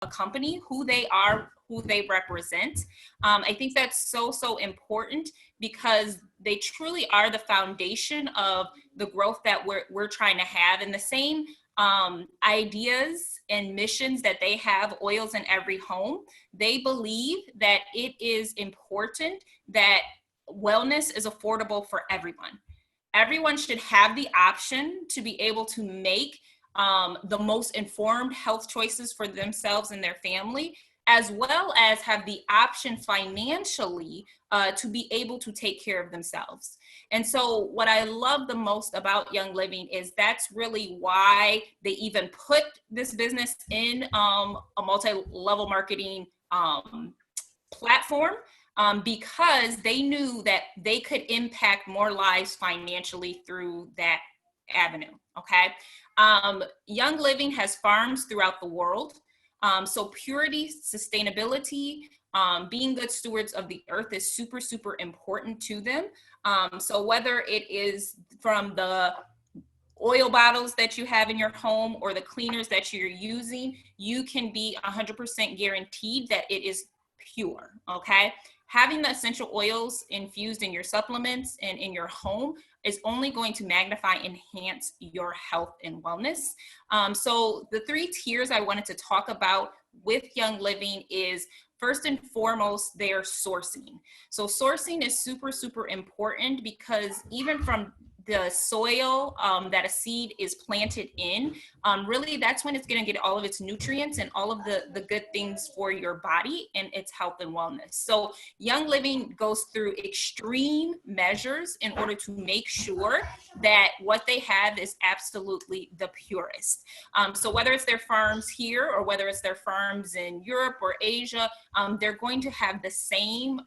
a company, who they are, who they represent. I think that's so important because they truly are the foundation of the growth that we're trying to have. And the same ideas and missions that they have, Oils in Every Home, they believe that it is important that wellness is affordable for everyone. Everyone should have the option to be able to make the most informed health choices for themselves and their family, as well as have the option financially to be able to take care of themselves. And so what I love the most about Young Living is that's really why they even put this business in a multi-level marketing platform, because they knew that they could impact more lives financially through that avenue. Okay. Young Living has farms throughout the world. So purity, sustainability, being good stewards of the earth is super important to them. So whether it is from the oil bottles that you have in your home or the cleaners that you're using, you can be 100% guaranteed that it is pure. Okay. Having the essential oils infused in your supplements and in your home is only going to magnify, enhance your health and wellness. So the 3 tiers I wanted to talk about with Young Living is, first and foremost, their sourcing. So sourcing is super important because even from the soil that a seed is planted in, really that's when it's going to get all of its nutrients and all of the good things for your body and its health and wellness. So Young Living goes through extreme measures in order to make sure that what they have is absolutely the purest. So whether it's their farms here or whether it's their farms in Europe or Asia, they're going to have the same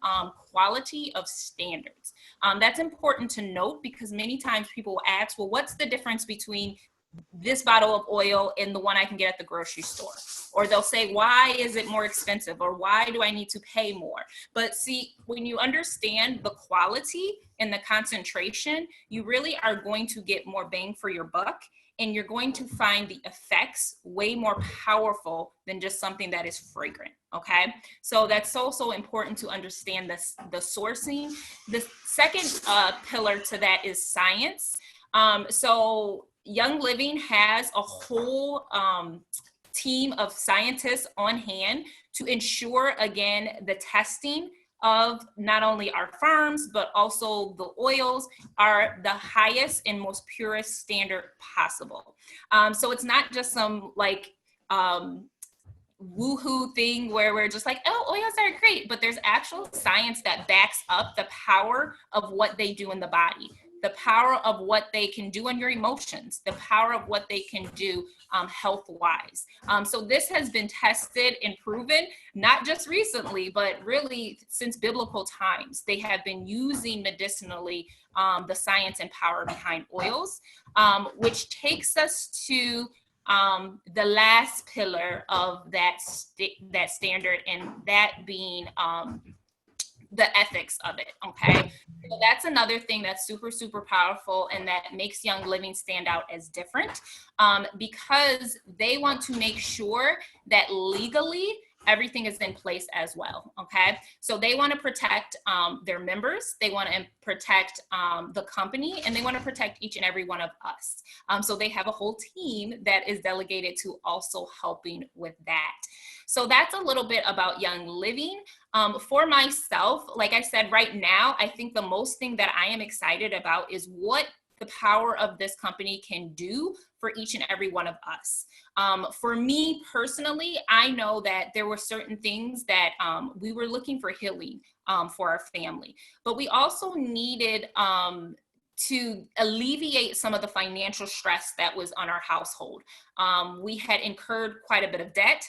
quality of standards. That's important to note because many times people will ask, well, what's the difference between this bottle of oil and the one I can get at the grocery store? Or they'll say, why is it more expensive? Or why do I need to pay more? But see, when you understand the quality and the concentration, you really are going to get more bang for your buck. And you're going to find the effects way more powerful than just something that is fragrant. Okay. So that's so important to understand the sourcing. The second pillar to that is science. So Young Living has a whole team of scientists on hand to ensure, again, the testing of not only our farms, but also the oils are the highest and most purest standard possible. So it's not just some like woohoo thing where we're just like, oh, oils are great, but there's actual science that backs up the power of what they do in the body, the power of what they can do on your emotions, the power of what they can do health-wise. So this has been tested and proven, not just recently, but really since biblical times. They have been using medicinally the science and power behind oils, which takes us to the last pillar of that standard, and that being the ethics of it. Okay. So that's another thing that's super powerful and that makes Young Living stand out as different, because they want to make sure that legally everything is in place as well. Okay. So they want to protect their members. They want to protect the company, and they want to protect each and every one of us. So they have a whole team that is delegated to also helping with that. So that's a little bit about Young Living. For myself, like I said, right now, I think the most thing that I am excited about is what the power of this company can do for each and every one of us. For me personally, I know that there were certain things that we were looking for healing for our family, but we also needed to alleviate some of the financial stress that was on our household. We had incurred quite a bit of debt.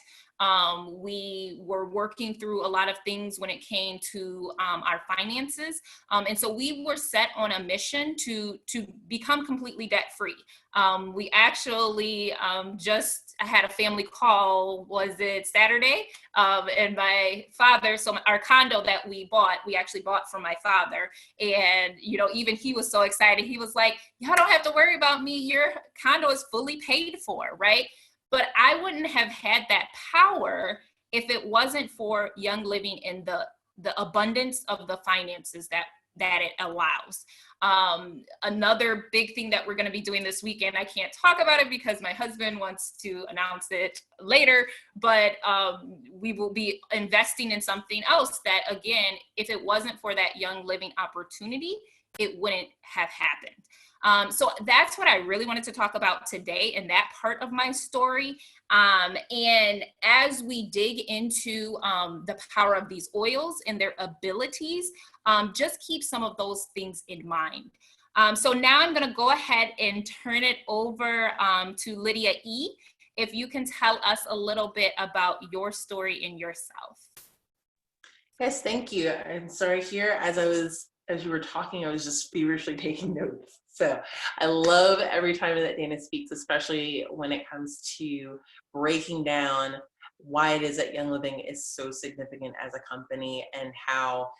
We were working through a lot of things when it came to our finances. And so we were set on a mission to become completely debt free. We actually just had a family call, was it Saturday? And my father, so our condo that we actually bought from my father. And, you know, even he was so excited. He was like, y'all don't have to worry about me. Your condo is fully paid for, right? But I wouldn't have had that power if it wasn't for Young Living and the abundance of the finances that it allows. Another big thing that we're going to be doing this weekend, I can't talk about it because my husband wants to announce it later, but we will be investing in something else that, again, if it wasn't for that Young Living opportunity, it wouldn't have happened. So that's what I really wanted to talk about today in that part of my story. And as we dig into the power of these oils and their abilities, just keep some of those things in mind. So now I'm going to go ahead and turn it over to Lydia E. If you can tell us a little bit about your story and yourself. Yes, thank you. And sorry, here as you were talking, I was just feverishly taking notes. So I love every time that Dana speaks, especially when it comes to breaking down why it is that Young Living is so significant as a company, and how,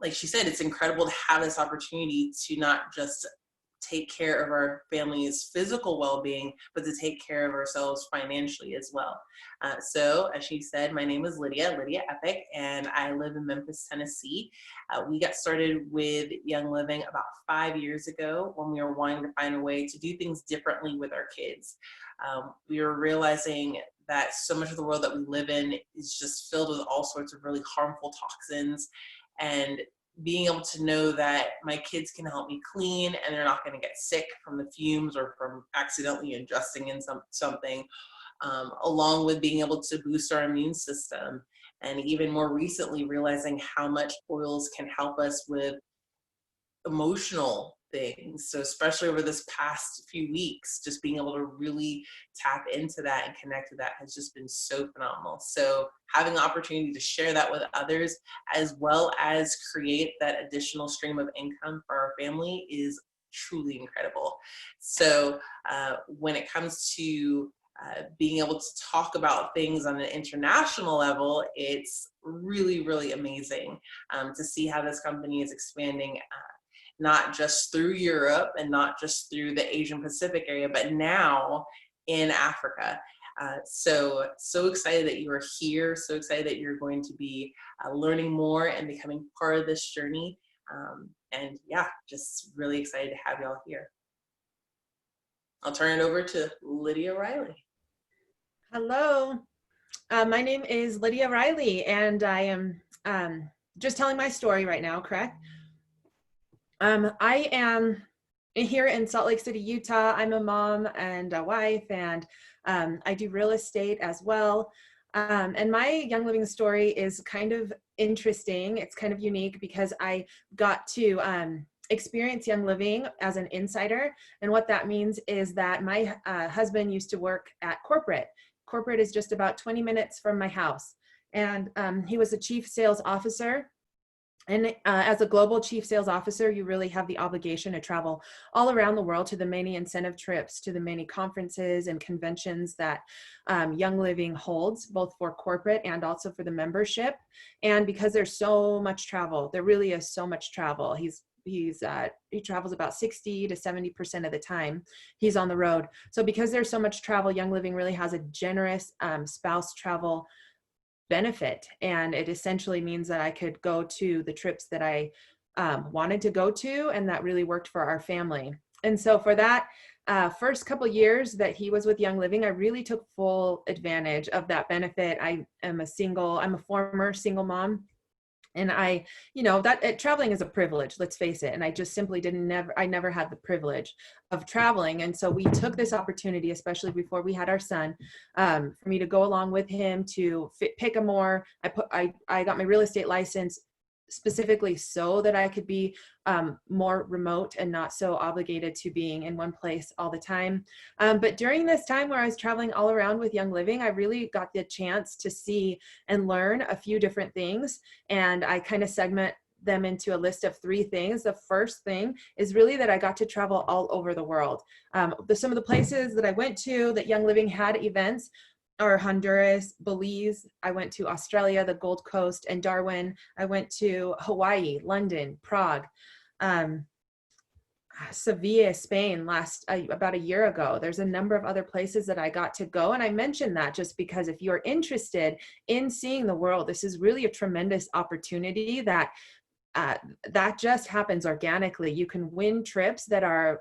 like she said, it's incredible to have this opportunity to not just take care of our family's physical well-being, but to take care of ourselves financially as well. So as she said, my name is Lydia Epic, and I live in Memphis, Tennessee. We got started with Young Living about 5 years ago when we were wanting to find a way to do things differently with our kids. We were realizing that so much of the world that we live in is just filled with all sorts of really harmful toxins, and being able to know that my kids can help me clean and they're not going to get sick from the fumes or from accidentally ingesting in something, along with being able to boost our immune system. And even more recently, realizing how much oils can help us with emotional things. So especially over this past few weeks, just being able to really tap into that and connect to that has just been so phenomenal. So having the opportunity to share that with others, as well as create that additional stream of income for our family, is truly incredible. So when it comes to being able to talk about things on an international level, it's really, really amazing to see how this company is expanding, not just through Europe and not just through the Asian Pacific area, but now in Africa. So excited that you are here. So excited that you're going to be learning more and becoming part of this journey. And yeah, just really excited to have y'all here. I'll turn it over to Lydia Riley. Hello, my name is Lydia Riley, and I am just telling my story right now, correct? I am here in Salt Lake City, Utah. I'm a mom and a wife, and I do real estate as well. And my Young Living story is kind of interesting. It's kind of unique because I got to experience Young Living as an insider. And what that means is that my husband used to work at corporate. Corporate is just about 20 minutes from my house. And he was a chief sales officer. And as a global chief sales officer, you really have the obligation to travel all around the world to the many incentive trips, to the many conferences and conventions that Young Living holds, both for corporate and also for the membership. And because there's so much travel, there really is so much travel. He travels about 60 to 70% of the time he's on the road. So because there's so much travel, Young Living really has a generous spouse travel benefit, and it essentially means that I could go to the trips that I wanted to go to, and that really worked for our family. And so for that first couple years that he was with Young Living, I really took full advantage of that benefit. I'm a former single mom, and traveling is a privilege, let's face it. And I just simply I never had the privilege of traveling. And so we took this opportunity, especially before we had our son, for me to go along with him to pick a more, I got my real estate license specifically so that I could be more remote and not so obligated to being in one place all the time. But during this time where I was traveling all around with Young Living, I really got the chance to see and learn a few different things. And I kind of segment them into a list of 3 things. The first thing is really that I got to travel all over the world. Some of the places that I went to that Young Living had events are Honduras, Belize. I went to Australia, the Gold Coast, and Darwin. I went to Hawaii, London, Prague. Sevilla, Spain about a year ago. There's a number of other places that I got to go. And I mentioned that just because if you're interested in seeing the world, this is really a tremendous opportunity that that just happens organically. You can win trips that are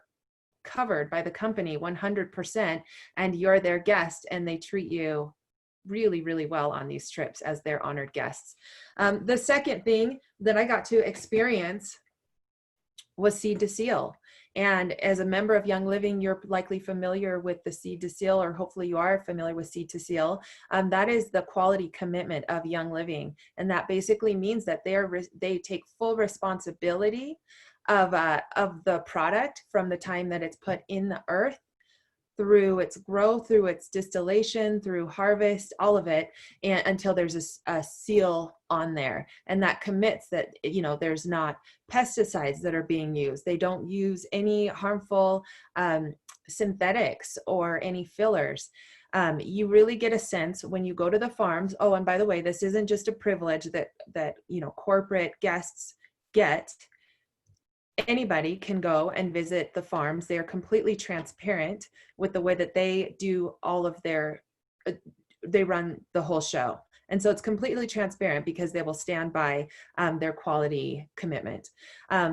covered by the company 100%, and you're their guest and they treat you really, really well on these trips as their honored guests. The second thing that I got to experience was Seed to Seal. And as a member of Young Living, you're likely familiar with the Seed to Seal, or hopefully you are familiar with Seed to Seal. That is the quality commitment of Young Living. And that basically means that they take full responsibility of the product from the time that it's put in the earth, through its growth, through its distillation, through harvest, all of it, and until there's a seal on there. And that commits that, you know, there's not pesticides that are being used. They don't use any harmful synthetics or any fillers. You really get a sense when you go to the farms. Oh, and by the way, this isn't just a privilege that you know, corporate guests get. Anybody can go and visit the farms. They are completely transparent with the way that they do all of their, they run the whole show. And so it's completely transparent because they will stand by their quality commitment.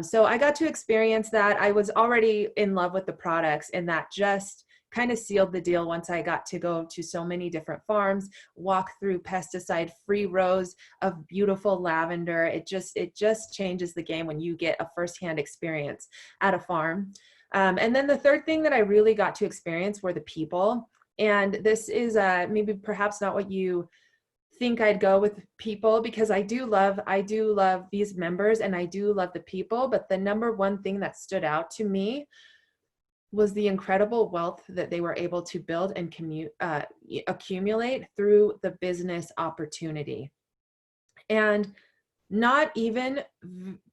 So I got to experience that. I was already in love with the products, and that just kind of sealed the deal once I got to go to so many different farms, walk through pesticide-free rows of beautiful lavender. It just changes the game when you get a firsthand experience at a farm. And then the third thing that I really got to experience were the people. And this is maybe perhaps not what you think I'd go with people, because I do love these members and I do love the people. But the number one thing that stood out to me was the incredible wealth that they were able to build and accumulate through the business opportunity. And not even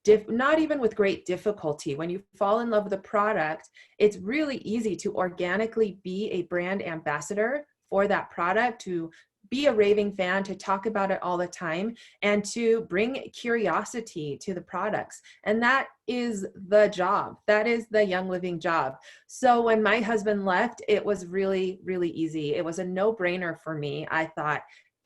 with great difficulty. When you fall in love with the product, it's really easy to organically be a brand ambassador for that product, to be a raving fan, to talk about it all the time, and to bring curiosity to the products. And that is the job. That is the Young Living job. So when my husband left, it was really, really easy. It was a no-brainer for me. I thought,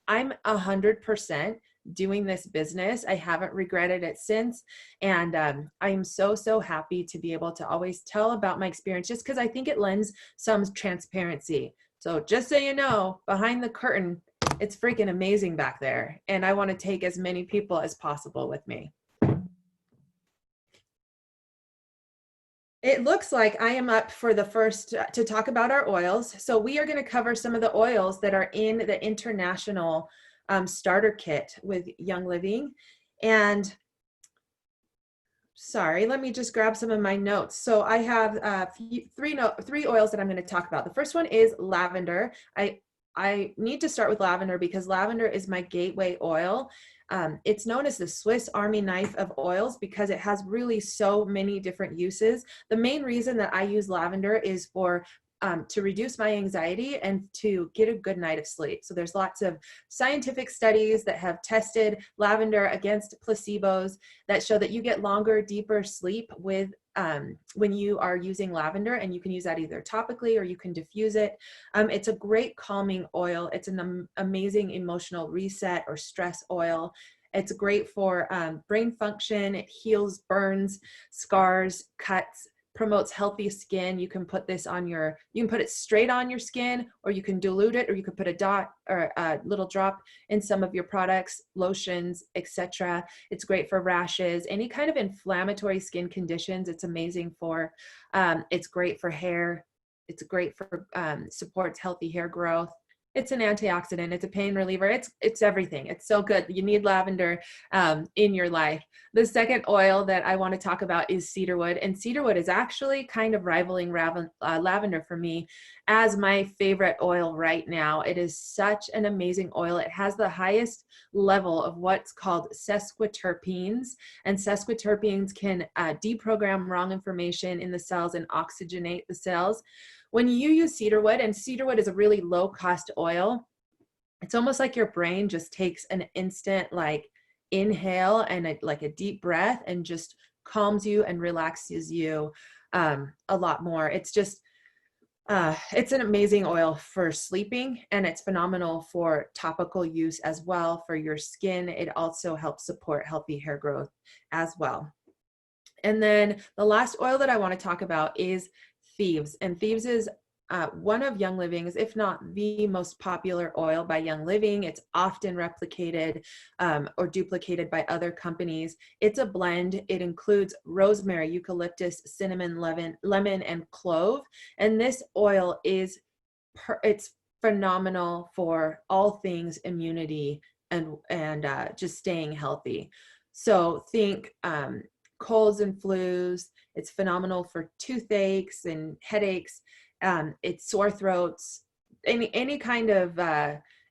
I'm 100% doing this business. I haven't regretted it since. And I'm so happy to be able to always tell about my experience, just because I think it lends some transparency. So just so you know, behind the curtain, it's freaking amazing back there. And I want to take as many people as possible with me. It looks like I am up for the first to talk about our oils. So we are going to cover some of the oils that are in the international starter kit with Young Living. And sorry, let me just grab some of my notes. So I have three oils that I'm going to talk about. The first one is lavender. I need to start with lavender because lavender is my gateway oil. It's known as the Swiss Army knife of oils because it has really so many different uses. The main reason that I use lavender is for to reduce my anxiety and to get a good night of sleep. So there's lots of scientific studies that have tested lavender against placebos that show that you get longer, deeper sleep with when you are using lavender, and you can use that either topically or you can diffuse it. It's a great calming oil. It's an amazing emotional reset or stress oil. It's great for brain function. It heals burns, scars, cuts, promotes healthy skin. You can put this on you can put it straight on your skin, or you can dilute it, or you could put a dot or a little drop in some of your products, lotions, etc. It's great for rashes, any kind of inflammatory skin conditions. It's amazing for, it's great for hair. It's great for, supports healthy hair growth. It's an antioxidant. It's a pain reliever. It's everything. It's so good. You need lavender in your life. The second oil that I want to talk about is cedarwood, and cedarwood is actually kind of rivaling lavender for me as my favorite oil right now. It is such an amazing oil. It has the highest level of what's called sesquiterpenes, and sesquiterpenes can deprogram wrong information in the cells and oxygenate the cells. When you use cedarwood, and cedarwood is a really low cost oil, it's almost like your brain just takes an instant like inhale and like a deep breath and just calms you and relaxes you a lot more. It's just, it's an amazing oil for sleeping, and it's phenomenal for topical use as well for your skin. It also helps support healthy hair growth as well. And then the last oil that I want to talk about is Thieves. And Thieves is one of Young Living's, if not the most popular oil by Young Living. It's often replicated or duplicated by other companies. It's a blend. It includes rosemary, eucalyptus, cinnamon, lemon, and clove. And this oil is, it's phenomenal for all things immunity and just staying healthy. So think colds and flus. It's phenomenal for toothaches and headaches. It's sore throats, any kind of,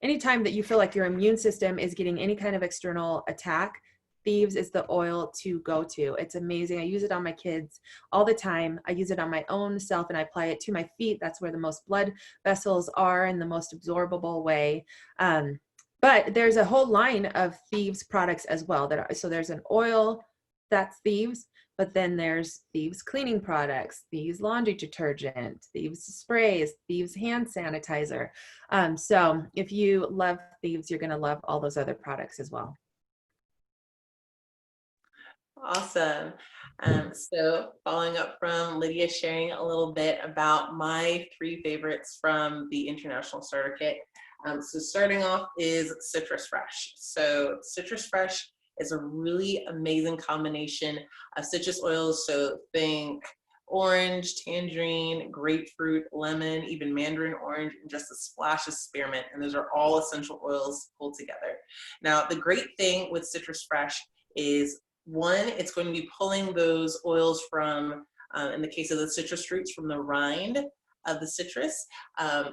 anytime that you feel like your immune system is getting any kind of external attack, Thieves is the oil to go to. It's amazing. I use it on my kids all the time. I use it on my own self, and I apply it to my feet. That's where the most blood vessels are in the most absorbable way. But there's a whole line of Thieves products as well. So there's an oil that's Thieves, but then there's Thieves cleaning products, Thieves laundry detergent, Thieves sprays, Thieves hand sanitizer. So if you love Thieves, you're going to love all those other products as well. Awesome. So following up from Lydia sharing a little bit about my 3 favorites from the International Starter Kit. So starting off is Citrus Fresh. So Citrus Fresh is a really amazing combination of citrus oils. So think orange, tangerine, grapefruit, lemon, even mandarin orange, and just a splash of spearmint. And those are all essential oils pulled together. Now, the great thing with Citrus Fresh is, one, it's going to be pulling those oils from, in the case of the citrus fruits, from the rind of the citrus,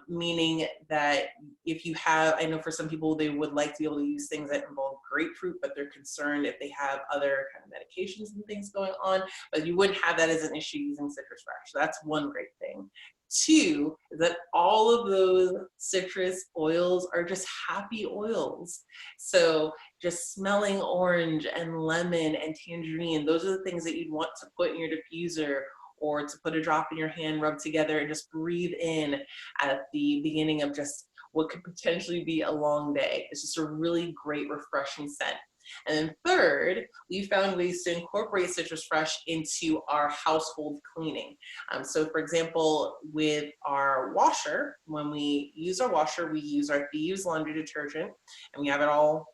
meaning that if you have, I know for some people they would like to be able to use things that involve grapefruit, but they're concerned if they have other kind of medications and things going on, but you wouldn't have that as an issue using Citrus Fresh. So that's one great thing. 2 is that all of those citrus oils are just happy oils. So just smelling orange and lemon and tangerine, those are the things that you'd want to put in your diffuser, or to put a drop in your hand, rub together, and just breathe in at the beginning of just what could potentially be a long day. It's just a really great, refreshing scent. And then 3rd, we found ways to incorporate Citrus Fresh into our household cleaning. So for example, with our washer, when we use our washer, we use our Thieves laundry detergent, and we have it all,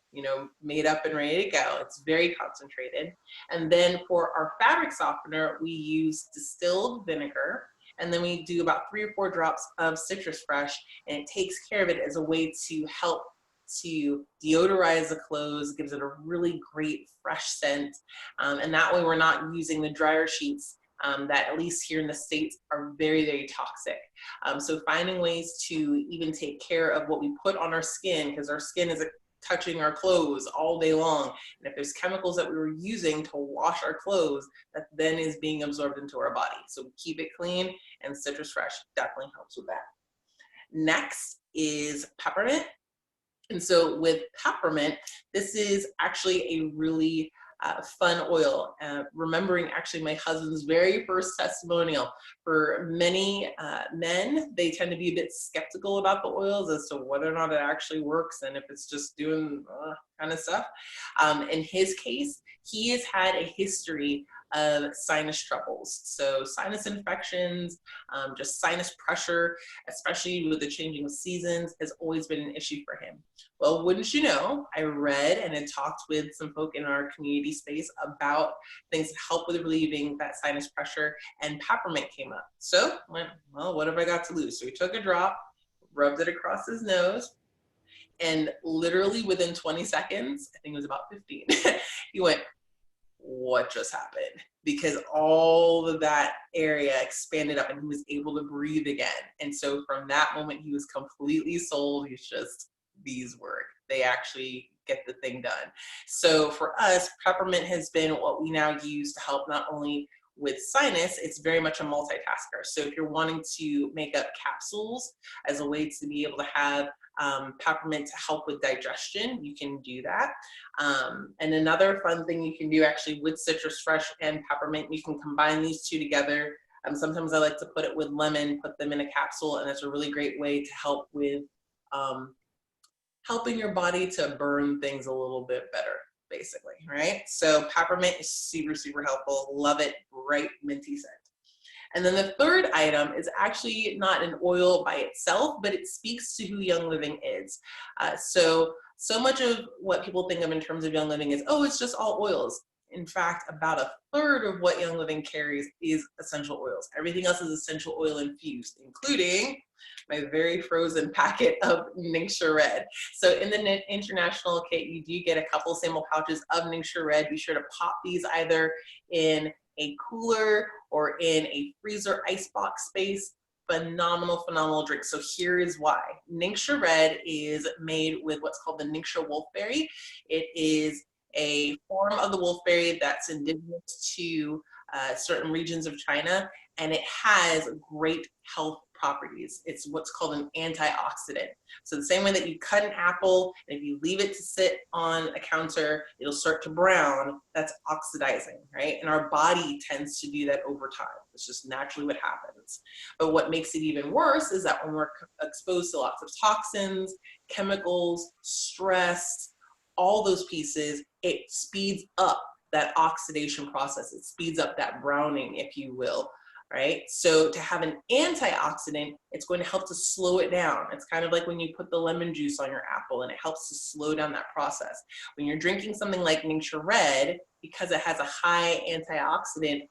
made up and ready to go. It's very concentrated. And then for our fabric softener, we use distilled vinegar, and then we do about 3 or 4 drops of Citrus Fresh, and it takes care of it as a way to help to deodorize the clothes, gives it a really great fresh scent. And that way we're not using the dryer sheets that, at least here in the States, are very, very toxic. So finding ways to even take care of what we put on our skin, because our skin is touching our clothes all day long. And if there's chemicals that we were using to wash our clothes, that then is being absorbed into our body. So we keep it clean, and Citrus Fresh definitely helps with that. Next is peppermint. And so with peppermint, this is actually a really fun oil. Remembering actually my husband's very first testimonial, for many men, they tend to be a bit skeptical about the oils as to whether or not it actually works and if it's just doing kind of stuff. In his case, he has had a history of sinus troubles. So sinus infections, just sinus pressure, especially with the changing of seasons, has always been an issue for him. Well, wouldn't you know, I read and had talked with some folk in our community space about things that help with relieving that sinus pressure, and peppermint came up. So I went, well, what have I got to lose? So we took a drop, rubbed it across his nose, and literally within 20 seconds, I think it was about 15, he went, what just happened? Because all of that area expanded up and he was able to breathe again. And so from that moment, he was completely sold. He's just, these work. They actually get the thing done. So for us, peppermint has been what we now use to help not only with sinus, it's very much a multitasker. So if you're wanting to make up capsules as a way to be able to have peppermint to help with digestion, you can do that. And another fun thing you can do actually with Citrus Fresh and peppermint, you can combine these 2 together Sometimes I like to put it with lemon, put them in a capsule, and it's a really great way to help with helping your body to burn things a little bit better, basically, right? So peppermint is super, super helpful. Love it, bright minty scent. And then the third item is actually not an oil by itself, but it speaks to who Young Living is. So much of what people think of in terms of Young Living is, oh, it's just all oils. In fact, about a third of what Young Living carries is essential oils. Everything else is essential oil infused, including my very frozen packet of Ningxia Red. So in the international kit, you do get a couple sample pouches of Ningxia Red. Be sure to pop these either in a cooler or in a freezer icebox space. Phenomenal, phenomenal drink. So here is why. Ningxia Red is made with what's called the Ningxia wolfberry. It is a form of the wolfberry that's indigenous to certain regions of China, and it has great health properties. It's what's called an antioxidant. So the same way that you cut an apple, and if you leave it to sit on a counter, it'll start to brown, that's oxidizing, right? And our body tends to do that over time. It's just naturally what happens. But what makes it even worse is that when we're exposed to lots of toxins, chemicals, stress, all those pieces, it speeds up that oxidation process. It speeds up that browning, if you will, right? So to have an antioxidant, it's going to help to slow it down. It's kind of like when you put the lemon juice on your apple, and it helps to slow down that process. When you're drinking something like Ningxia Red, because it has a high antioxidant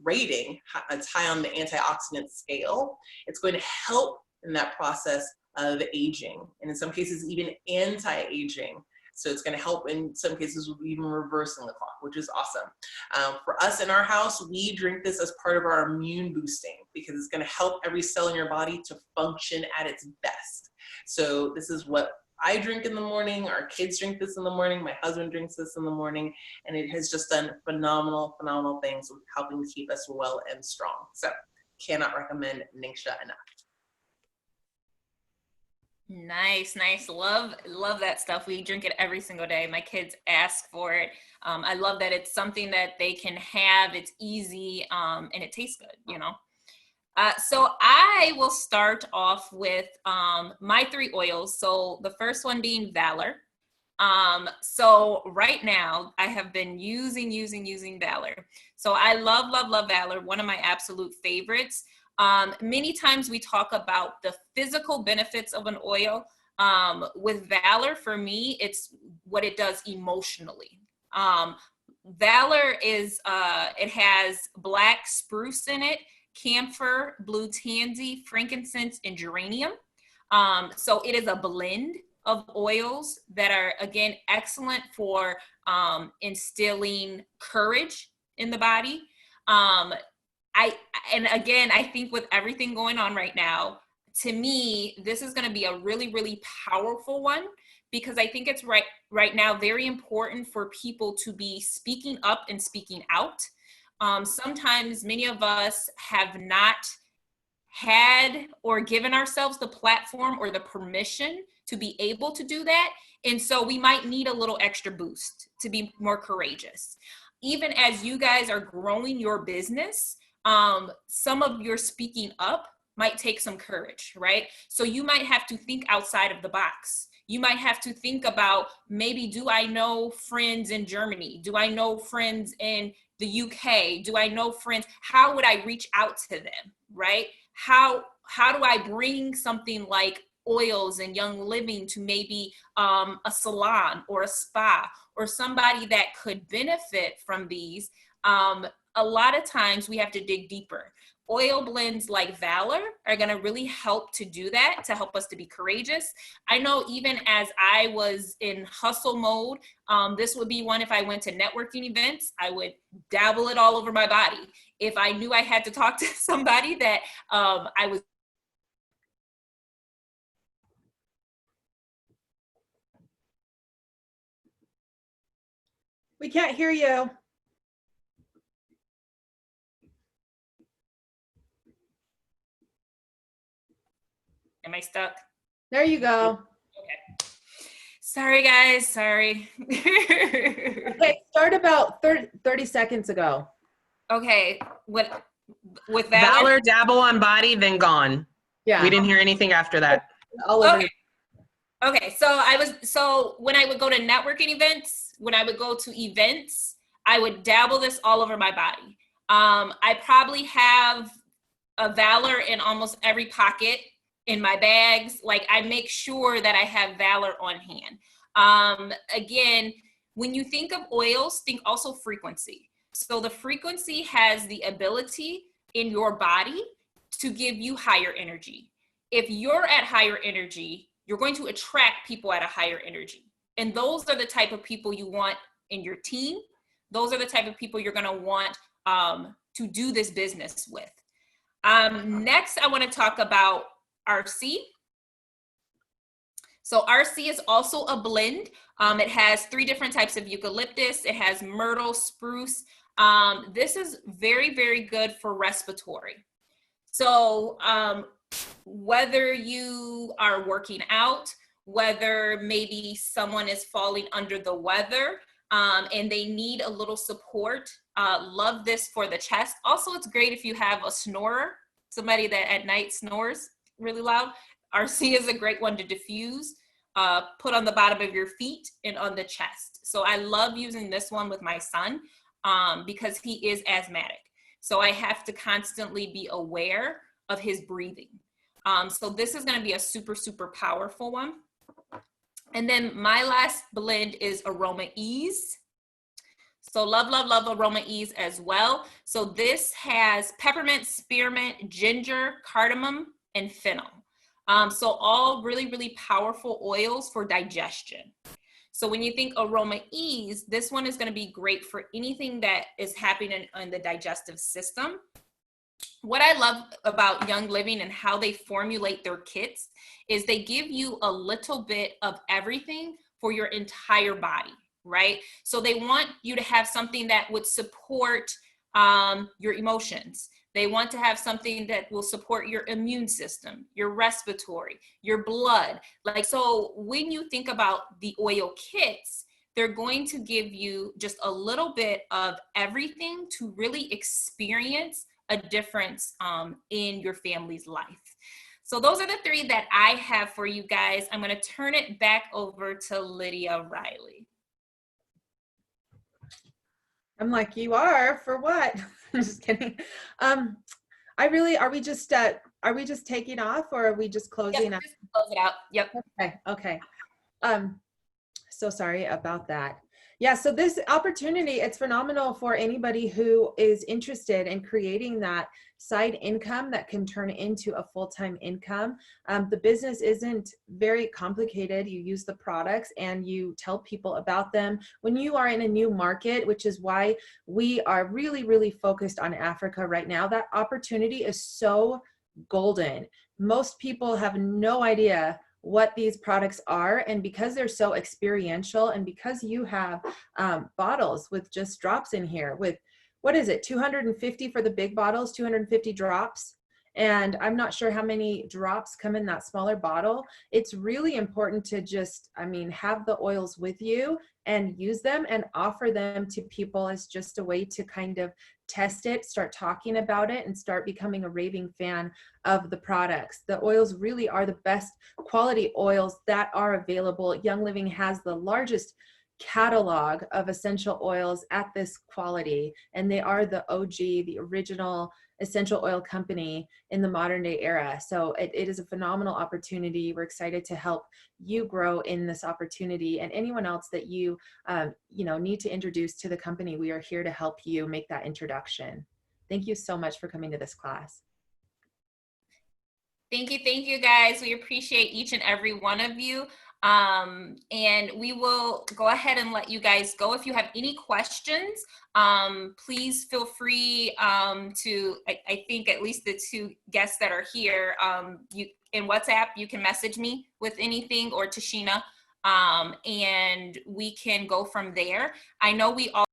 rating, it's high on the antioxidant scale, it's going to help in that process of aging, and in some cases even anti-aging. So it's going to help in some cases with even reversing the clock, which is awesome. For us in our house, we drink this as part of our immune boosting because it's going to help every cell in your body to function at its best. So this is what I drink in the morning. Our kids drink this in the morning. My husband drinks this in the morning, and it has just done phenomenal, phenomenal things with helping to keep us well and strong. So cannot recommend Ningxia enough. Nice, nice. Love that stuff. We drink it every single day. My kids ask for it. I love that it's something that they can have. It's easy, and it tastes good, you know. So I will start off with my 3 oils. So the first one being Valor. So right now I have been using Valor. So I love Valor, one of my absolute favorites. Many times we talk about the physical benefits of an oil. With Valor, for me, it's what it does emotionally. Valor is, it has black spruce in it, camphor, blue tansy, frankincense, and geranium. So it is a blend of oils that are, again, excellent for instilling courage in the body. And again, I think with everything going on right now, to me, this is going to be a really, really powerful one, because I think it's right now very important for people to be speaking up and speaking out. Sometimes many of us have not had or given ourselves the platform or the permission to be able to do that. And so we might need a little extra boost to be more courageous. Even as you guys are growing your business, some of your speaking up might take some courage, right? So you might have to think outside of the box. You might have to think about, maybe, do I know friends in Germany? Do I know friends in the UK? Do I know friends? How would I reach out to them, right? How do I bring something like oils and Young Living to maybe a salon or a spa or somebody that could benefit from these? A lot of times we have to dig deeper. Oil blends like Valor are going to really help to do that, to help us to be courageous. I know even as I was in hustle mode, this would be one, if I went to networking events, I would dabble it all over my body. If I knew I had to talk to somebody that I was. We can't hear you. Am I stuck? There you go. Okay. Sorry, guys. Sorry. Okay, start about 30 seconds ago. Okay. with Valor? Valor, dabble on body, then gone. Yeah. We didn't hear anything after that. All over. Okay. Okay, so when I would go to networking events, when I would go to events, I would dabble this all over my body. I probably have a Valor in almost every pocket in my bags. Like, I make sure that I have Valor on hand. Again, when you think of oils, think also frequency. So the frequency has the ability in your body to give you higher energy. If you're at higher energy, you're going to attract people at a higher energy. And those are the type of people you want in your team. Those are the type of people you're going to want to do this business with. Next, I want to talk about RC. So RC is also a blend. It has 3 different types of eucalyptus. It has myrtle, spruce. This is very, very good for respiratory. So whether you are working out, whether maybe someone is falling under the weather and they need a little support, love this for the chest. Also, it's great if you have a snorer, somebody that at night snores really loud. RC is a great one to diffuse, put on the bottom of your feet and on the chest. So I love using this one with my son because he is asthmatic. So I have to constantly be aware of his breathing. So this is going to be a super, super powerful one. And then my last blend is Aroma Ease. So love, love, love Aroma Ease as well. So this has peppermint, spearmint, ginger, cardamom, and fennel. So all really, really powerful oils for digestion. So when you think Aroma Ease, this one is going to be great for anything that is happening in the digestive system. What I love about Young Living and how they formulate their kits is they give you a little bit of everything for your entire body, right? So they want you to have something that would support your emotions. They want to have something that will support your immune system, your respiratory, your blood. Like, so when you think about the oil kits, they're going to give you just a little bit of everything to really experience a difference in your family's life. So those are the 3 that I have for you guys. I'm going to turn it back over to Lydia Riley. I'm like, you are for what? I'm just kidding. Are we just taking off, or are we just closing Yep, up? just close it out. Yep. Okay. So sorry about that. Yeah, so this opportunity, it's phenomenal for anybody who is interested in creating that side income that can turn into a full-time income. The business isn't very complicated. You use the products and you tell people about them. When you are in a new market, which is why we are really, really focused on Africa right now, that opportunity is so golden. Most people have no idea what these products are, and because they're so experiential, and because you have bottles with just drops in here with, what is it, 250 for the big bottles, 250 drops, and I'm not sure how many drops come in that smaller bottle. It's really important to just, have the oils with you and use them and offer them to people as just a way to kind of test it, start talking about it, and start becoming a raving fan of the products. The oils really are the best quality oils that are available. Young Living has the largest catalog of essential oils at this quality, and they are the OG, the original essential oil company in the modern day era. So it is a phenomenal opportunity. We're excited to help you grow in this opportunity, and anyone else that you need to introduce to the company, we are here to help you make that introduction. Thank you so much for coming to this class. Thank you guys. We appreciate each and every one of you. And we will go ahead and let you guys go. If you have any questions, please feel free to, I think at least the 2 guests that are here, you in WhatsApp, you can message me with anything, or Tashina, and we can go from there. I know we all